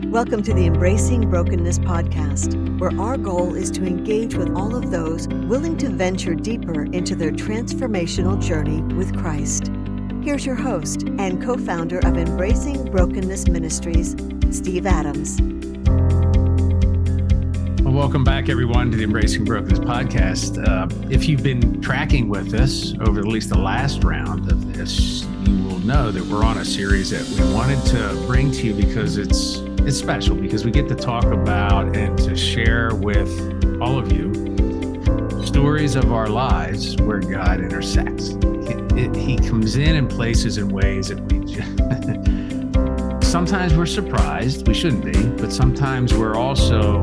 Welcome to the Embracing Brokenness podcast, where our goal is to engage with all of those willing to venture deeper into their transformational journey with Christ. Here's your host and co-founder of Embracing Brokenness Ministries, Steve Adams. Well, welcome back, everyone, to the Embracing Brokenness podcast. If you've been tracking with us over at least the last round of this, you will know that we're on a series that we wanted to bring to you because it's special, because we get to talk about and to share with all of you stories of our lives where God intersects. He comes in places and ways that we just sometimes we're surprised, we shouldn't be, but sometimes we're also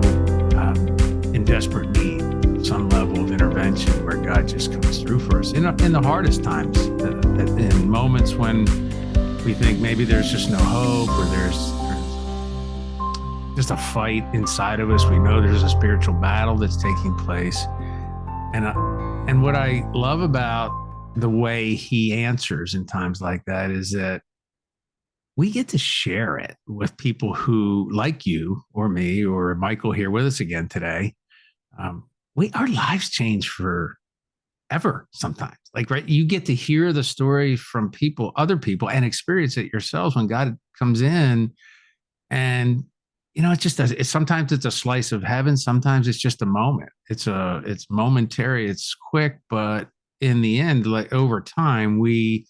in desperate need of some level of intervention where God just comes through for us in the hardest times, in moments when we think maybe there's just no hope, or there's just a fight inside of us. We know there's a spiritual battle that's taking place. And what I love about the way he answers in times like that is that we get to share it with people who, like you or me or Michael here with us again today. Our lives change forever sometimes. Right? You get to hear the story from other people, and experience it yourselves when God comes in. And sometimes it's a slice of heaven. Sometimes it's just a moment. It's momentary. It's quick, but in the end, like over time, we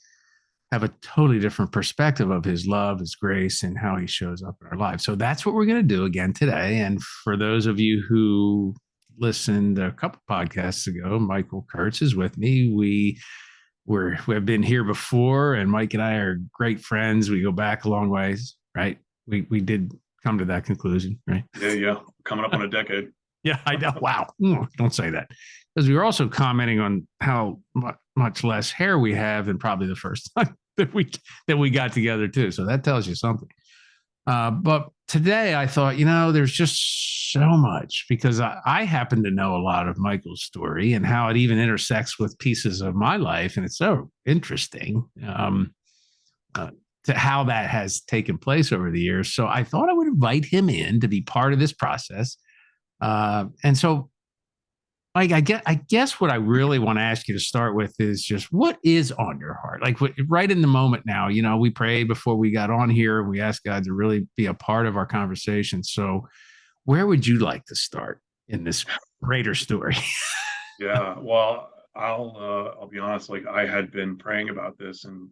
have a totally different perspective of his love, his grace, and how he shows up in our lives. So that's what we're going to do again today. And for those of you who listened a couple podcasts ago, Michael Kurtz is with me. We have been here before, and Mike and I are great friends. We go back a long ways, right? We did come to that conclusion, right? Yeah. Coming up on a decade. Yeah, I know. Wow. Don't say that. Because we were also commenting on how much less hair we have than probably the first time that we got together too. So that tells you something. But today I thought, there's just so much, because I happen to know a lot of Michael's story and how it even intersects with pieces of my life. And it's so interesting to how that has taken place over the years. So I thought I would invite him in to be part of this process. And so, Mike, I guess what I really want to ask you to start with is just, what is on your heart? Like right in the moment now, we prayed before we got on here. We asked God to really be a part of our conversation. So where would you like to start in this greater story? Yeah, well, I'll be honest, like I had been praying about this, and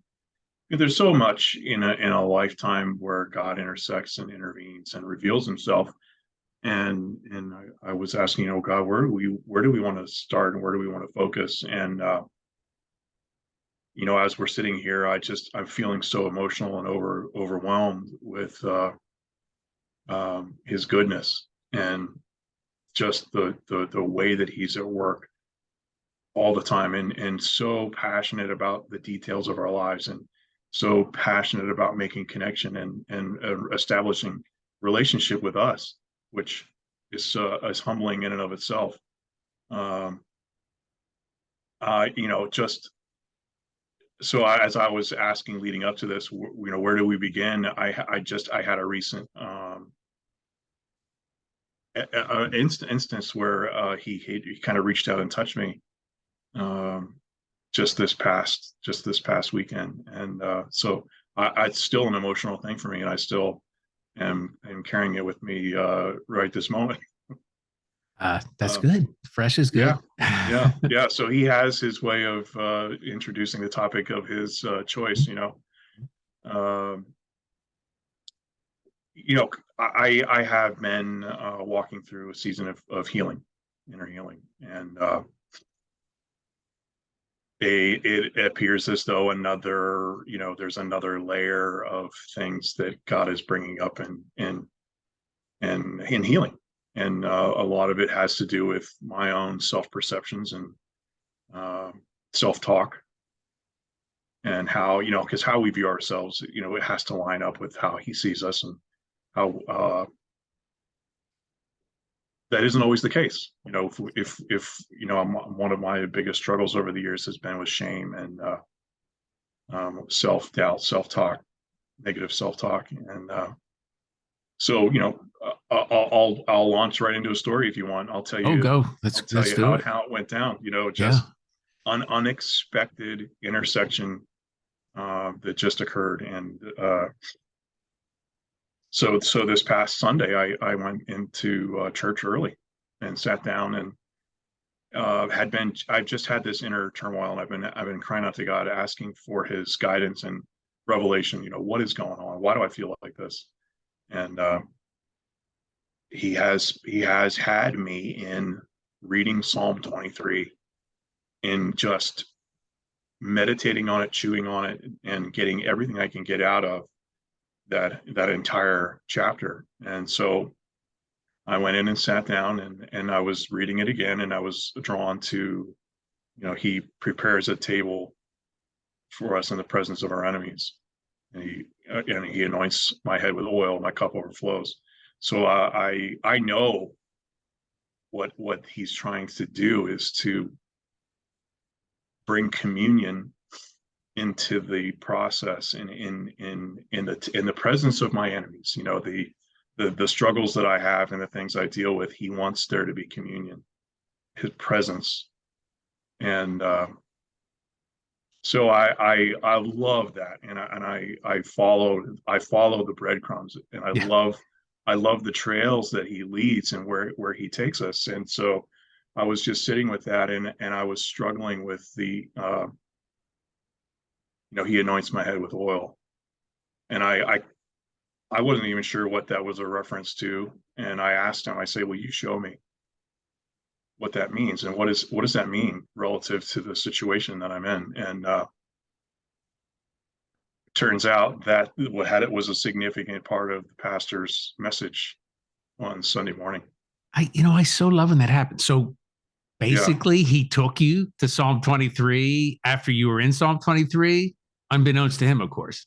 there's so much in a lifetime where God intersects and intervenes and reveals himself. And I was asking, God, where do we want to start, and where do we want to focus? And as we're sitting here, I'm feeling so emotional and overwhelmed with his goodness, and just the way that he's at work all the time, and so passionate about the details of our lives, and so passionate about making connection and establishing relationship with us, which is humbling in and of itself. Just so as I was asking leading up to this, where do we begin? I had a recent instance where he kind of reached out and touched me just this past weekend, and so it's still an emotional thing for me, and I still am carrying it with me right this moment. That's good. Fresh is good. Yeah. So he has his way of introducing the topic of his choice. I have been walking through a season of healing, inner healing, and it appears as though there's another layer of things that God is bringing up in healing, and a lot of it has to do with my own self-perceptions and self-talk, and how because how we view ourselves, it has to line up with how he sees us, and how that isn't always the case. If one of my biggest struggles over the years has been with shame and self-doubt, self-talk, negative self-talk, and So, I'll launch right into a story if you want. I'll tell Oh, you, go. I'll tell Let's you do it. how it went down. Yeah. Just an unexpected intersection that just occurred. And so this past Sunday, I went into church early and sat down and I've just had this inner turmoil, and I've been crying out to God, asking for His guidance and revelation. What is going on? Why do I feel like this? And He has had me in reading Psalm 23, in just meditating on it, chewing on it, and getting everything I can get out of that entire chapter. And so I went in and sat down, and I was reading it again, and I was drawn to, He prepares a table for us in the presence of our enemies, and He anoints my head with oil, my cup overflows. So I know what He's trying to do is to bring communion into the process, in the presence of my enemies. The struggles that I have and the things I deal with. He wants there to be communion, His presence. And so I love that, and I follow the breadcrumbs, and Yeah. I love the trails that He leads and where He takes us. And so I was just sitting with that, and I was struggling with the He anoints my head with oil, and I wasn't even sure what that was a reference to, and I asked Him. I say, "Will you show me what that means, and what does that mean relative to the situation that I'm in?" And turns out that what had it was a significant part of the pastor's message on Sunday morning. I so love when that happens. So Yeah, basically, he took you to Psalm 23 after you were in Psalm 23, unbeknownst to him, of course.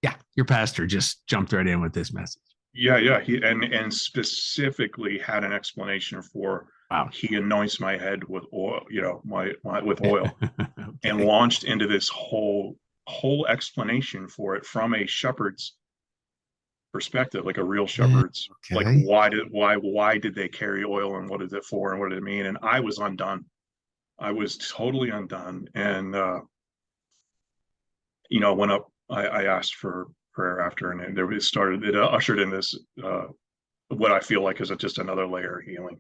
Yeah, your pastor just jumped right in with this message. yeah. He and specifically had an explanation for, Wow. He anoints my head with oil, with oil, and Okay. launched into this whole explanation for it from a shepherd's perspective, like a real shepherd's. Like, Okay. why did they carry oil, and what is it for, and what did it mean? And I was undone. I was totally undone. And went up. I asked for prayer after, and it ushered in this what I feel like is just another layer of healing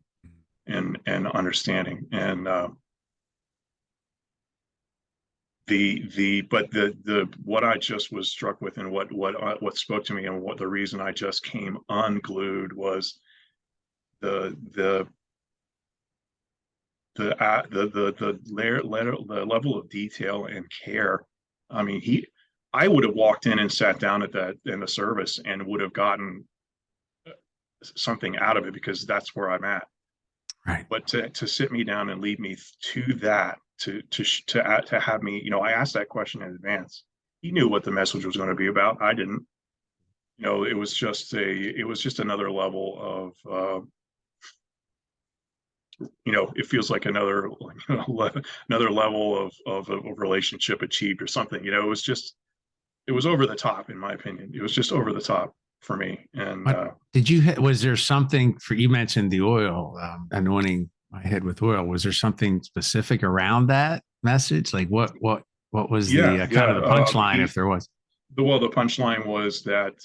and understanding. And the what I just was struck with, and what spoke to me, and what the reason I just came unglued was the the level of detail and care. I mean, I would have walked in and sat down in the service and would have gotten something out of it, because that's where I'm at. Right. But to sit me down and lead me to that, to have me, I asked that question in advance. He knew what the message was going to be about. I didn't. It was just another level of it feels like another level of a relationship achieved or something. It was over the top, in my opinion. It was just over the top for me. And But was there something you mentioned the oil, anointing my head with oil? Was there something specific around that message? Like what was the yeah, kind yeah. of the punchline, if there was? The punchline was that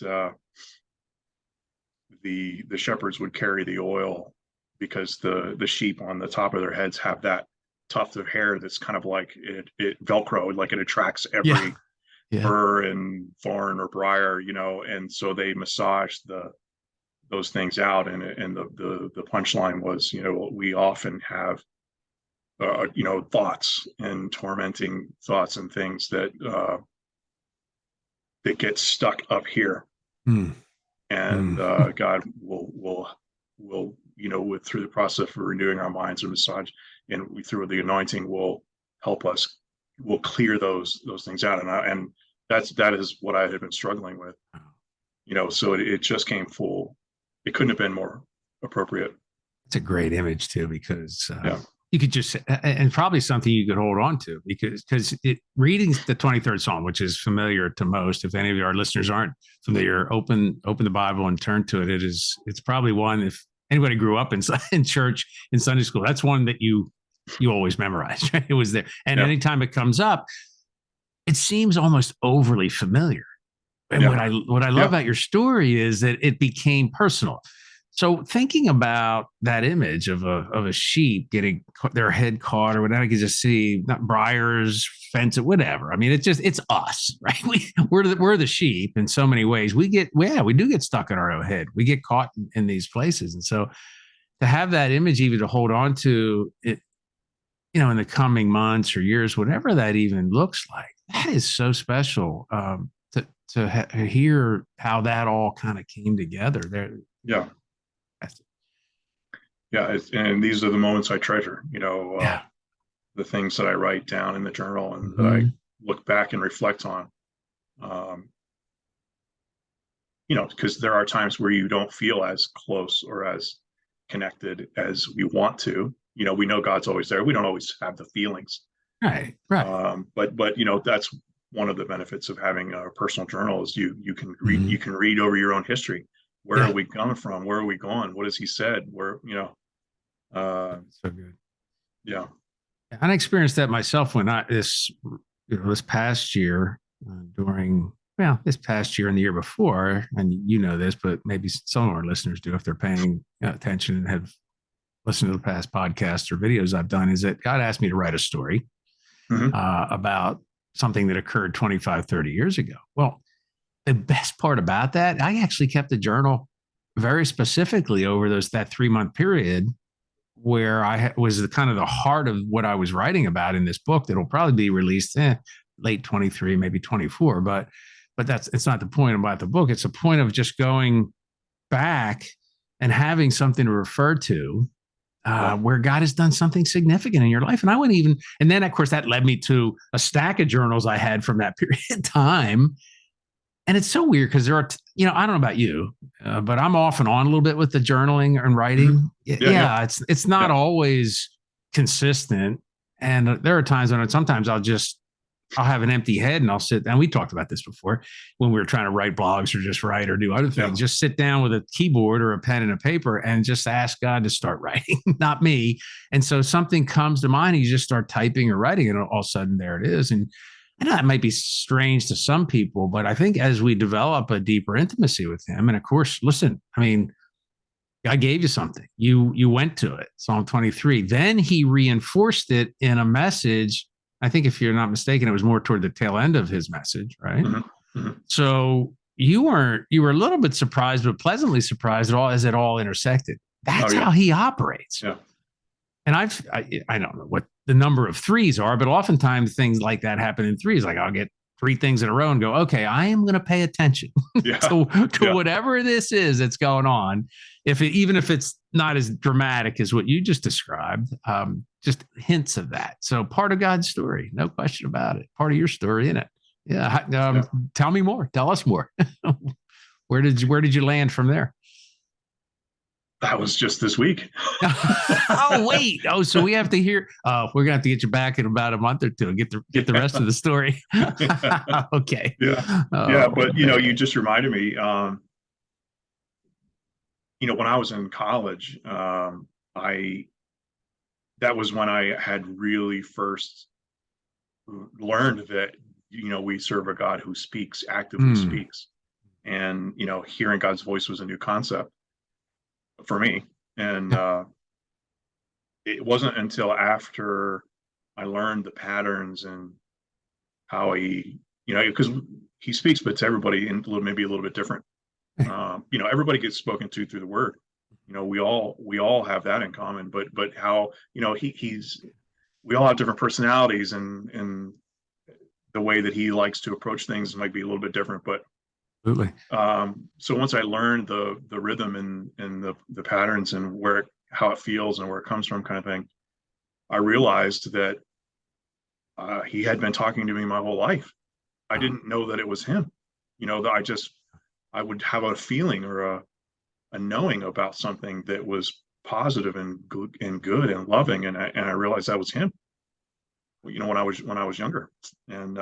the shepherds would carry the oil because the sheep on the top of their heads have that tuft of hair that's kind of like it Velcro, like it attracts every burr and thorn or briar, and so they massage those things out. And the punchline was, we often have thoughts and tormenting thoughts and things that get stuck up here. Mm. And God will through the process of renewing our minds and massage, and through the anointing, will help us, will clear those things out. And that is what I had been struggling with. So it just came full. It couldn't have been more appropriate. It's a great image too, because you could just, and probably something you could hold on to, because reading the 23rd Psalm, which is familiar to most, if any of our listeners aren't familiar, open the Bible and turn to it. It's probably one, if anybody grew up in church, in Sunday school, that's one that you always memorize, right? It was there. And anytime it comes up, it seems almost overly familiar. And what I love about your story is that it became personal. So thinking about that image of a sheep getting their head caught or whatever, I could just see not briars, fence, whatever. I mean, it's us, right? We're the sheep in so many ways. We do get stuck in our own head. We get caught in these places. And so to have that image even to hold on to it, in the coming months or years, whatever that even looks like, that is so special. To hear how that all kind of came together there. Yeah. And these are the moments I treasure, the things that I write down in the journal and that I look back and reflect on, because there are times where you don't feel as close or as connected as we want to. We know God's always there. We don't always have the feelings. Right. But that's one of the benefits of having a personal journal is you can read, you can read over your own history. Where are we coming from? Where are we going? What has he said? So good. Yeah. I experienced that myself when this past year this past year and the year before, and this, but maybe some of our listeners do if they're paying attention and have listened to the past podcasts or videos I've done, is that God asked me to write a story about something that occurred 25, 30 years ago. Well, the best part about that, I actually kept a journal very specifically over that 3-month period where I was the kind of the heart of what I was writing about in this book that'll probably be released late 23, maybe 24. But it's not the point about the book. It's a point of just going back and having something to refer to where God has done something significant in your life. And then of course that led me to a stack of journals I had from that period of time. And it's so weird because there are, I don't know about you, but I'm off and on a little bit with the journaling and writing. It's not always consistent. And there are times when sometimes I'll have an empty head and I'll sit, and we talked about this before when we were trying to write blogs or just write or do other things, just sit down with a keyboard or a pen and a paper and just ask God to start writing, not me. And so something comes to mind and you just start typing or writing and all of a sudden there it is. And I know that might be strange to some people, but I think as we develop a deeper intimacy with him, and of course, listen, I mean, God gave you something. You went to it, Psalm 23. Then he reinforced it in a message. I think if you're not mistaken, it was more toward the tail end of his message, right? So you were a little bit surprised, but pleasantly surprised as it all intersected. That's how he operates. Yeah. And I don't know what the number of threes are, but oftentimes things like that happen in threes. Like I'll get 3 things in a row and go, okay, I am going to pay attention to whatever this is that's going on. Even if it's not as dramatic as what you just described, just hints of that. So part of God's story, no question about it. Part of your story, isn't it? Yeah. Tell me more. Tell us more. Where did you land from there? That was just this week. Oh, wait. Oh, so we have to hear. We're gonna have to get you back in about a month or two and get the rest of the story. Okay. Yeah. But you just reminded me. When I was in college, that was when I had really first learned that we serve a God who actively speaks, and hearing God's voice was a new concept for me. And it wasn't until after I learned the patterns and how he, because he speaks, but to everybody maybe a little bit different. Everybody gets spoken to through the word. We all have that in common, but how, we all have different personalities and the way that he likes to approach things might be a little bit different, but absolutely. So once I learned the rhythm and the patterns and how it feels and where it comes from kind of thing, I realized that he had been talking to me my whole life. I didn't know that it was him. I would have a feeling or a knowing about something that was positive and good and loving, and I realized that was him. You know, when I was younger, and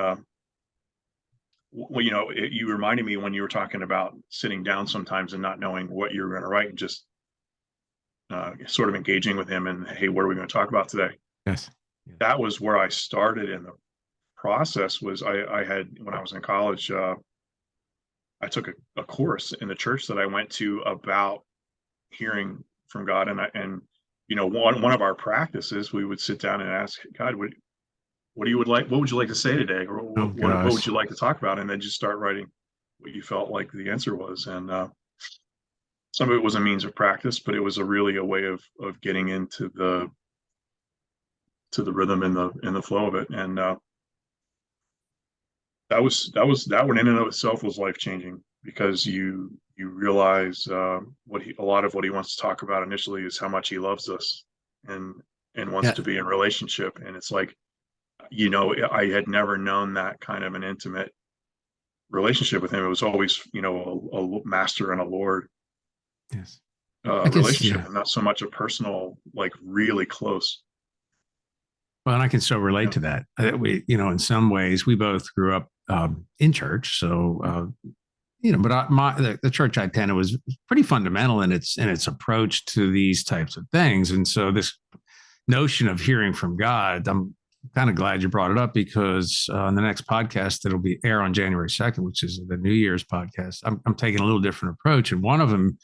well, you know, you reminded me when you were talking about sitting down sometimes and not knowing what you were going to write, and just sort of engaging with him and, hey, what are we going to talk about today? Yes. That was where I started in the process. Was I had, when I was in college, I took a course in the church that I went to about hearing from God, and you know, one of our practices, we would sit down and ask God, what would you like to say today, or what would you like to talk about, and then just start writing what you felt like the answer was. And some of it was a means of practice, but it was really a way of getting into the rhythm and the flow of it. And that one in and of itself was life changing, because you realize a lot of what he wants to talk about initially is how much he loves us and wants to be in relationship. And it's like, you know, I had never known that kind of an intimate relationship with him. It was always, you know, a master and a Lord relationship, and not so much a personal, like really close. Well, and I can so relate to that. We, you know, in some ways, we both grew up in church, so you know, but the church I attended was pretty fundamental in its approach to these types of things, and so this notion of hearing from God, I'm kind of glad you brought it up, because on the next podcast that'll be air on January 2nd, which is the New Year's podcast, I'm taking a little different approach, and one of them,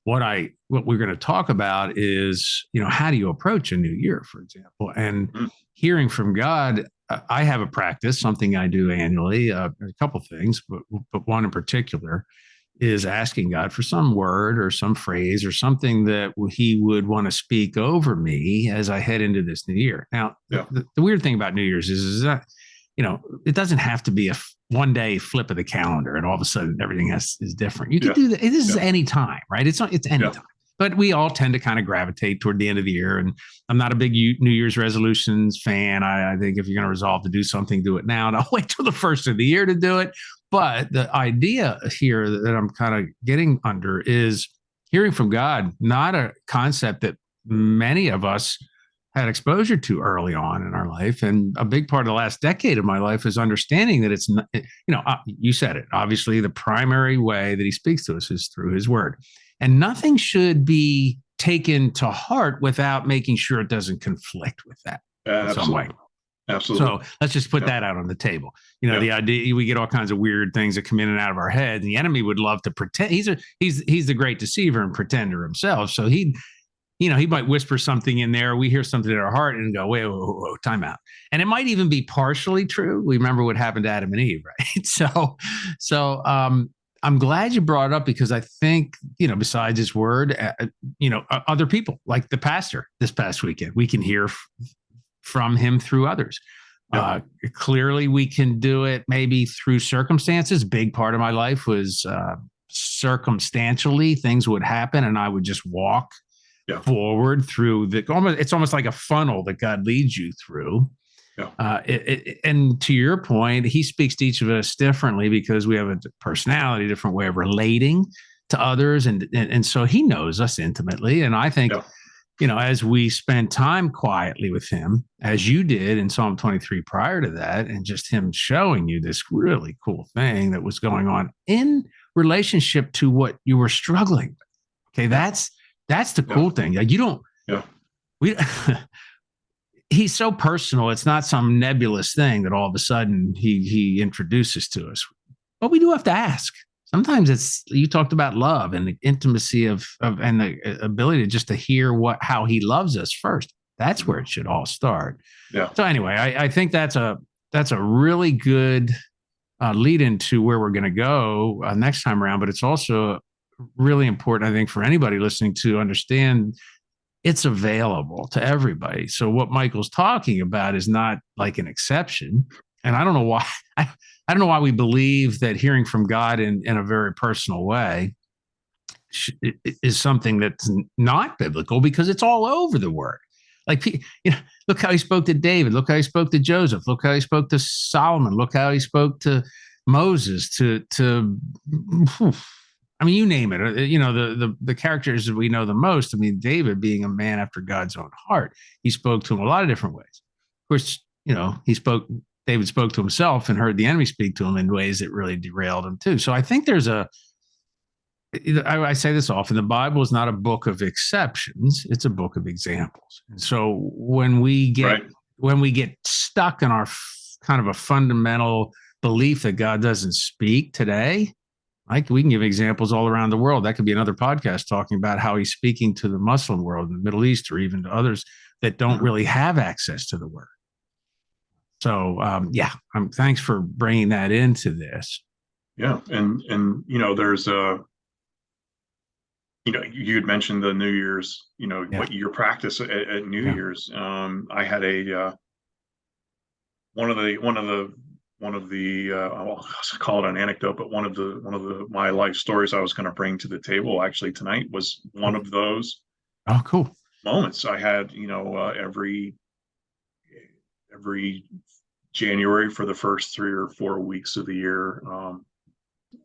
what we're going to talk about is, you know, how do you approach a new year, for example, and hearing from God. I have a practice, something I do annually, a couple of things, but one in particular is asking God for some word or some phrase or something that he would want to speak over me as I head into this new year. Now, the weird thing about New Year's is that, you know, it doesn't have to be a one day flip of the calendar and all of a sudden everything is different. You can do that. This is any time, right? It's any time. But we all tend to kind of gravitate toward the end of the year. And I'm not a big New Year's resolutions fan. I think if you're going to resolve to do something, do it now. And I'll wait till the first of the year to do it. But the idea here that I'm kind of getting under is hearing from God, not a concept that many of us had exposure to early on in our life. And a big part of the last decade of my life is understanding that it's not, you know, you said it, obviously the primary way that he speaks to us is through his word. And nothing should be taken to heart without making sure it doesn't conflict with that in some way. Absolutely. So let's just put that out on the table. You know, the idea, we get all kinds of weird things that come in and out of our head. The enemy would love to pretend. He's the great deceiver and pretender himself. So he might whisper something in there. We hear something in our heart and go, whoa, time out. And it might even be partially true. We remember what happened to Adam and Eve, right? So I'm glad you brought it up, because I think, you know, besides his word, you know, other people like the pastor this past weekend, we can hear from him through others. Clearly we can do it maybe through circumstances. Big part of my life was circumstantially things would happen and I would just walk forward through it's almost like a funnel that God leads you through. And to your point, he speaks to each of us differently because we have a personality, different way of relating to others. And so he knows us intimately. And I think, you know, as we spend time quietly with him, as you did in Psalm 23 prior to that, and just him showing you this really cool thing that was going on in relationship to what you were struggling with. Okay. That's the cool thing. Like, you don't, he's so personal. It's not some nebulous thing that all of a sudden he introduces to us, but we do have to ask. Sometimes you talked about love and the intimacy of and the ability just to hear how he loves us first. That's where it should all start. Yeah. So anyway, I think that's a really good lead into where we're going to go next time around. But it's also really important, I think, for anybody listening to understand it's available to everybody. So what Michael's talking about is not like an exception. And I don't know why. I don't know why we believe that hearing from God in a very personal way is something that's not biblical, because it's all over the word. Like, you know, look how he spoke to David. Look how he spoke to Joseph. Look how he spoke to Solomon. Look how he spoke to Moses. I mean, you name it. The characters that we know the most. I mean, David being a man after God's own heart, he spoke to him a lot of different ways. Of course, David spoke to himself and heard the enemy speak to him in ways that really derailed him too. So I think I say this often, the Bible is not a book of exceptions, it's a book of examples. And so when we get stuck in our kind of a fundamental belief that God doesn't speak today, like we can give examples all around the world. That could be another podcast talking about how he's speaking to the Muslim world in the Middle East, or even to others that don't really have access to the word. So thanks for bringing that into this. Yeah. And there's you had mentioned the New Year's, what your practice at New Year's. I had one of the I'll call it an anecdote, but one of my life stories I was going to bring to the table actually tonight was one of those. Oh, cool moments I had. Every January for the first 3 or 4 weeks of the year,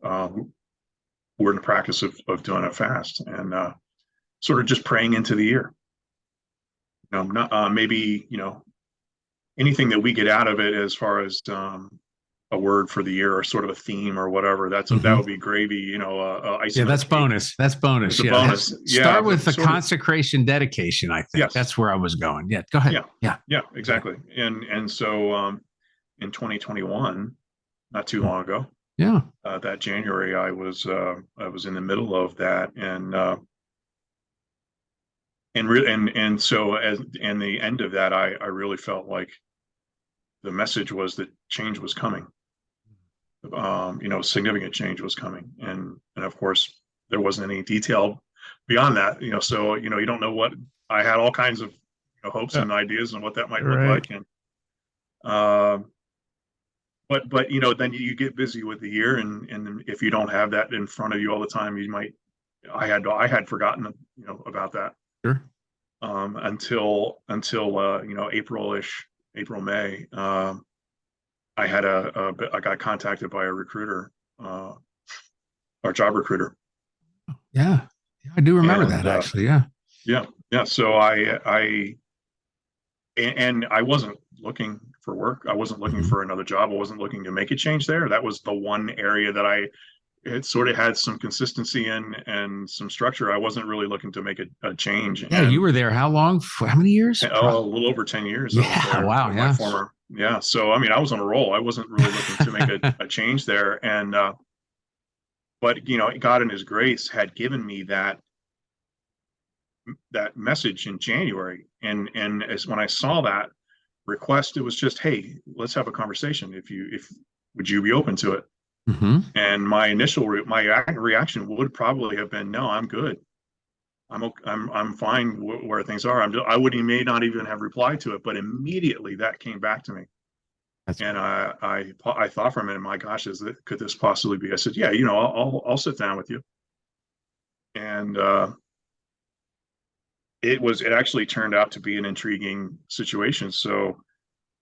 we're in the practice of doing a fast and sort of just praying into the year. Not maybe anything that we get out of it as far as a word for the year or sort of a theme or whatever. That would be gravy. That's bonus. That's bonus. Yeah, bonus. Start with the consecration dedication. I think that's where I was going. Yeah, go ahead. Yeah, exactly. And so in 2021, not too long ago. Yeah. That January, I was in the middle of that, and so and the end of that, I really felt like the message was that change was coming. Significant change was coming, and of course there wasn't any detail beyond that. So you don't know what I had all kinds of hopes and ideas on what that might look like, and But then you get busy with the year, and if you don't have that in front of you all the time, you might. I had forgotten about that. Sure. Until April, May. I got contacted by a recruiter, our job recruiter. Yeah, I do remember that actually. Yeah. So I wasn't looking for work. I wasn't looking for another job. I wasn't looking to make a change there. That was the one area that I had sort of had some consistency in and some structure. I wasn't really looking to make a change. Yeah, you were there how long? For how many years? A little over 10 years. Yeah, wow. Yeah. So, I mean, I was on a roll. I wasn't really looking to make a change there. And, but, God in his grace had given me that message in January. And as when I saw that request, it was just, hey, let's have a conversation. Would you be open to it? Mm-hmm. And my initial reaction would probably have been, no, I'm good. I'm fine where things are. I may not even have replied to it, but immediately that came back to me. I thought for a minute, my gosh, could this possibly be? I said, yeah, I'll sit down with you. And it actually turned out to be an intriguing situation. So,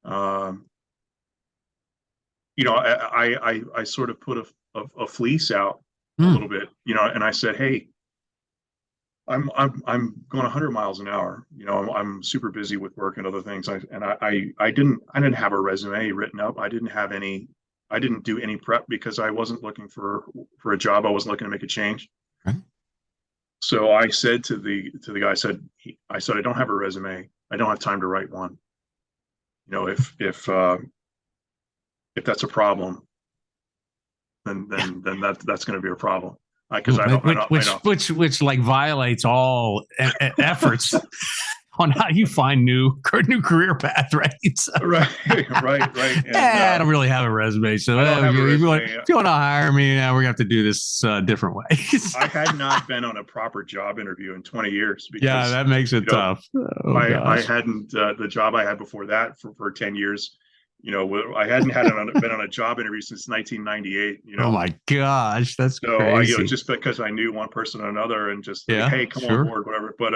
I sort of put a fleece out a little bit, and I said, hey, I'm going 100 miles an hour. I'm super busy with work and other things. I didn't have a resume written up. I didn't do any prep because I wasn't looking for a job. I wasn't looking to make a change. Okay. So I said to the guy, I said, I don't have a resume. I don't have time to write one. If that's a problem, then that's going to be a problem. Which like violates all efforts on how you find new career path, right? So. Right. And, I don't really have a resume, so if you want to hire me, we're gonna have to do this different ways. I had not been on a proper job interview in 20 years. Because, that makes it tough. I hadn't the job I had before that for 10 years. I hadn't been on a job interview since 1998. Oh my gosh, that's so crazy. Just because I knew one person or another, and just hey, come on board, whatever. But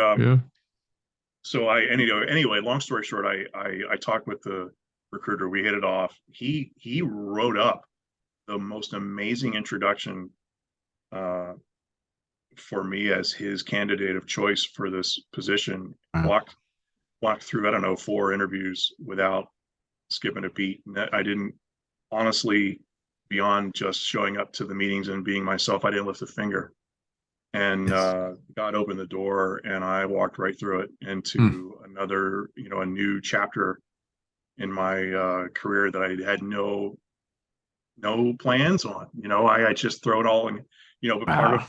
so anyway, long story short, I talked with the recruiter. We hit it off. He wrote up the most amazing introduction for me as his candidate of choice for this position, Wow. walked through, I don't know, 4 interviews without skipping a beat. And I didn't, honestly, beyond just showing up to the meetings and being myself, I didn't lift a finger. And Yes. God opened the door, and I walked right through it Hmm. into another, a new chapter in my career that I had no plans on. I just throw it all in. But Wow.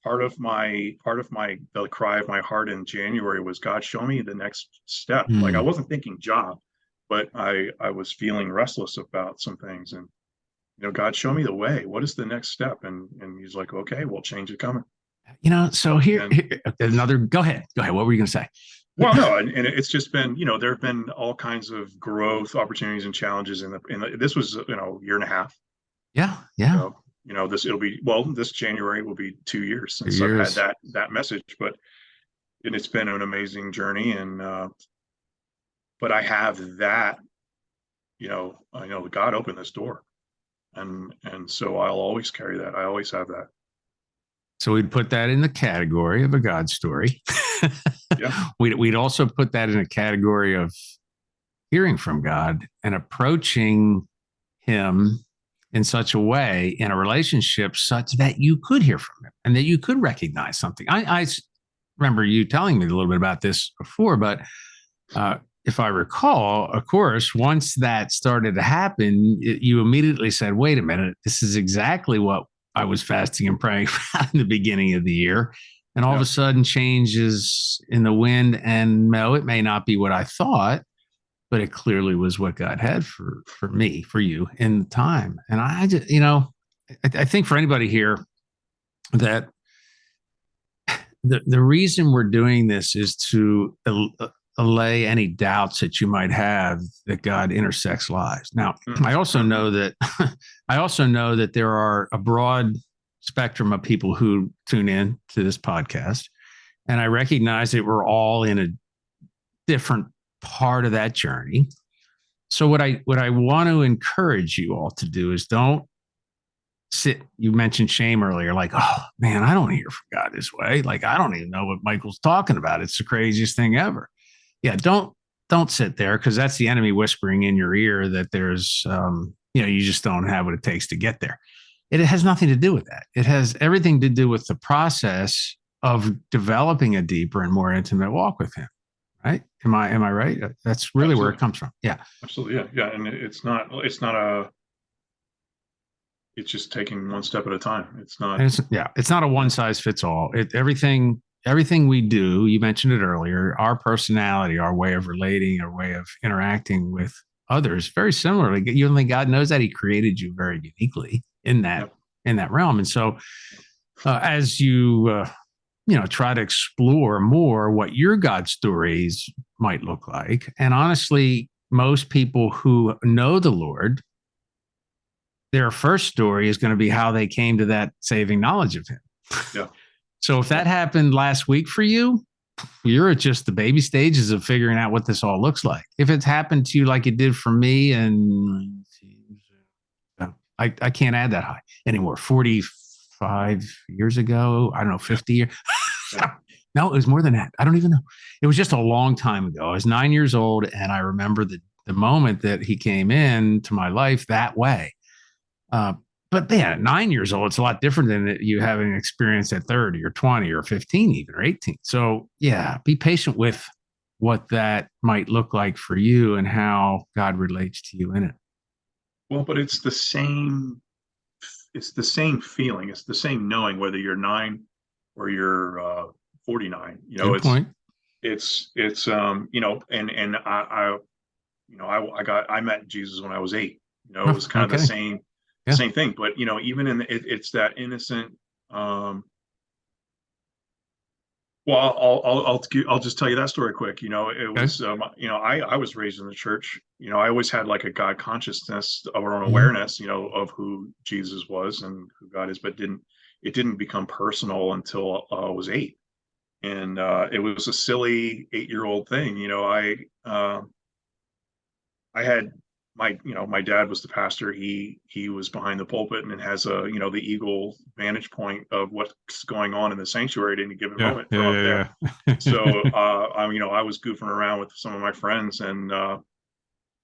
part of my the cry of my heart in January was, God, show me the next step. Like, I Hmm. wasn't thinking job, but I was feeling restless about some things. And God, show me the way. What is the next step? And he's like, okay, well, change is coming. So here, And another. Go ahead. Go ahead. What were you going to say? well, no, and it's just been, there have been all kinds of growth opportunities and challenges this was, year and a half. Yeah. Yeah. This January will be 2 years since I've had Years. that message, and it's been an amazing journey. And but I have that, I know God opened this door, and so I'll always carry that. I always have that. So we'd put that in the category of a God story. Yeah. We'd also put that in a category of hearing from God and approaching Him in such a way in a relationship such that you could hear from Him and that you could recognize something. I remember you telling me a little bit about this before, but if I recall, of course, once that started to happen, you immediately said, wait a minute, this is exactly what I was fasting and praying for in the beginning of the year. And all of Yeah. a sudden, changes in the wind. And no, it may not be what I thought, but it clearly was what God had for me, for you in the time. And I just, I think for anybody here that the reason we're doing this is to allay any doubts that you might have that God intersects lives. Now, I also know that there are a broad spectrum of people who tune in to this podcast, and I recognize that we're all in a different part of that journey. So what I want to encourage you all to do is don't sit. You mentioned shame earlier, like, oh man, I don't hear from God this way. Like, I don't even know what Michael's talking about. It's the craziest thing ever. Yeah, don't sit there, because that's the enemy whispering in your ear that there's you just don't have what it takes to get there. It has nothing to do with that. It has everything to do with the process of developing a deeper and more intimate walk with Him. Right? Am I right? That's really Absolutely. where it comes from. Yeah. Absolutely. Yeah. And it's just taking one step at a time. It's not. It's not a one size fits all. Everything we do, you mentioned it earlier, our personality, our way of relating, our way of interacting with others, very similarly. Only God knows that He created you very uniquely in that realm. And so, as you try to explore more what your God stories might look like, and honestly, most people who know the Lord, their first story is going to be how they came to that saving knowledge of Him. Yeah. So if that happened last week for you, you're at just the baby stages of figuring out what this all looks like. If it's happened to you like it did for me, and I can't add that high anymore, 45 years ago, I don't know, 50 years. No, it was more than that. I don't even know. It was just a long time ago. I was 9 years old, and I remember the moment that He came into my life that way. But man, at 9 years old, it's a lot different than you having an experience at 30 or 20 or 15, even, or 18. So yeah, be patient with what that might look like for you and how God relates to you in it. Well, but it's the same feeling. It's the same knowing, whether you're 9 or you're 49. Good point. I met Jesus when I was 8. It was kind of the same thing. But even it's that innocent. Well, I'll just tell you that story quick. It was I was raised in the church. I always had like a God consciousness or an awareness, of who Jesus was and who God is, but it didn't become personal until I was 8, and it was a silly 8-year-old thing. I had my dad was the pastor. He was behind the pulpit and has the eagle vantage point of what's going on in the sanctuary at any given moment from up there. So I was goofing around with some of my friends, and I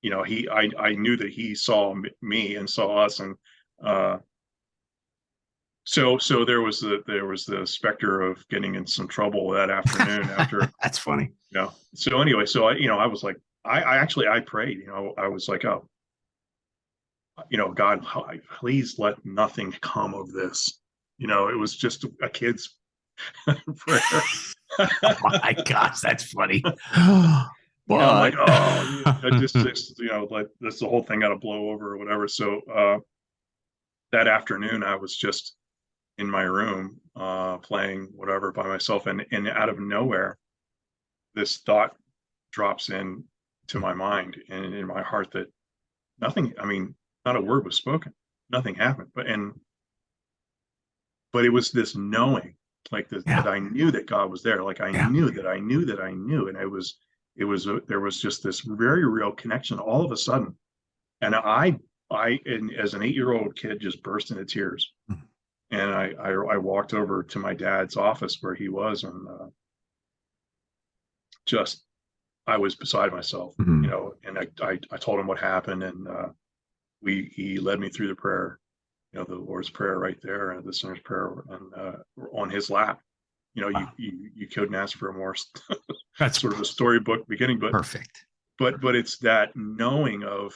knew that he saw me and saw us, and so there was the specter of getting in some trouble that afternoon after. That's funny. So anyway, so I was like, I prayed, I was like, oh, God, please let nothing come of this. It was just a kid's prayer. Oh my gosh, that's funny. I'm like, oh, just like this, the whole thing got to blow over or whatever. So that afternoon, I was just in my room playing whatever by myself, and out of nowhere, this thought drops in to my mind and in my heart that nothing, not a word was spoken, nothing happened, but it was this knowing, like this, that I knew that God was there, like I knew that I knew that I knew, and there was just this very real connection all of a sudden, and I as an 8-year-old kid just burst into tears. And I walked over to my dad's office where he was, and I was beside myself, and I told him what happened, and he led me through the prayer, the Lord's Prayer right there, and the sinner's prayer, and on his lap. Wow. You couldn't ask for a more that's sort of a storybook beginning, but perfect. But it's that knowing of,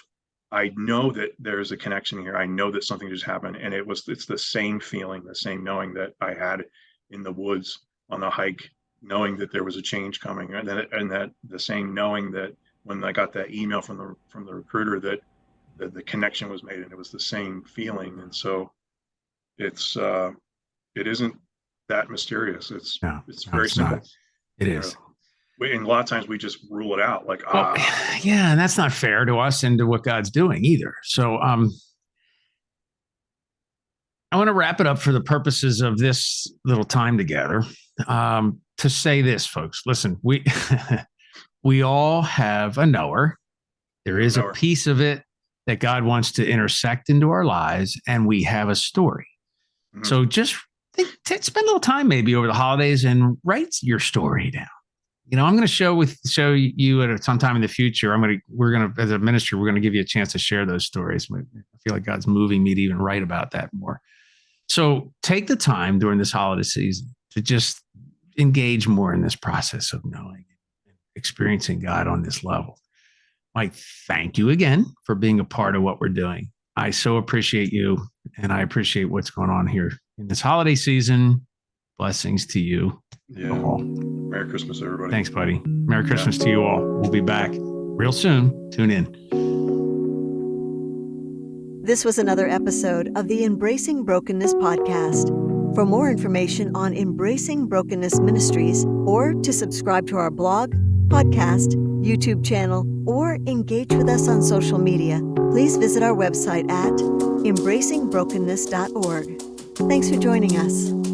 I know that there's a connection here. I know that something just happened, and it's the same feeling, the same knowing that I had in the woods on the hike, knowing that there was a change coming, and that the same knowing that when I got that email from the recruiter that the connection was made, and it was the same feeling. And so it isn't that mysterious. It's very simple. Not. It is. And a lot of times we just rule it out, like, yeah, and that's not fair to us and to what God's doing either. So I want to wrap it up for the purposes of this little time together, to say this, folks. Listen, we all have a knower. There is a piece of it that God wants to intersect into our lives, and we have a story. Mm-hmm. So just spend a little time maybe over the holidays and write your story down. I'm going to show you at some time in the future. We're going to, as a ministry, we're going to give you a chance to share those stories. I feel like God's moving me to even write about that more. So take the time during this holiday season to just engage more in this process of knowing and experiencing God on this level. Mike, thank you again for being a part of what we're doing. I so appreciate you, and I appreciate what's going on here in this holiday season. Blessings to you. Yeah. All. Merry Christmas, everybody. Thanks, buddy. Merry Christmas to you all. We'll be back real soon. Tune in. This was another episode of the Embracing Brokenness podcast. For more information on Embracing Brokenness Ministries, or to subscribe to our blog, podcast, YouTube channel, or engage with us on social media, please visit our website at embracingbrokenness.org. Thanks for joining us.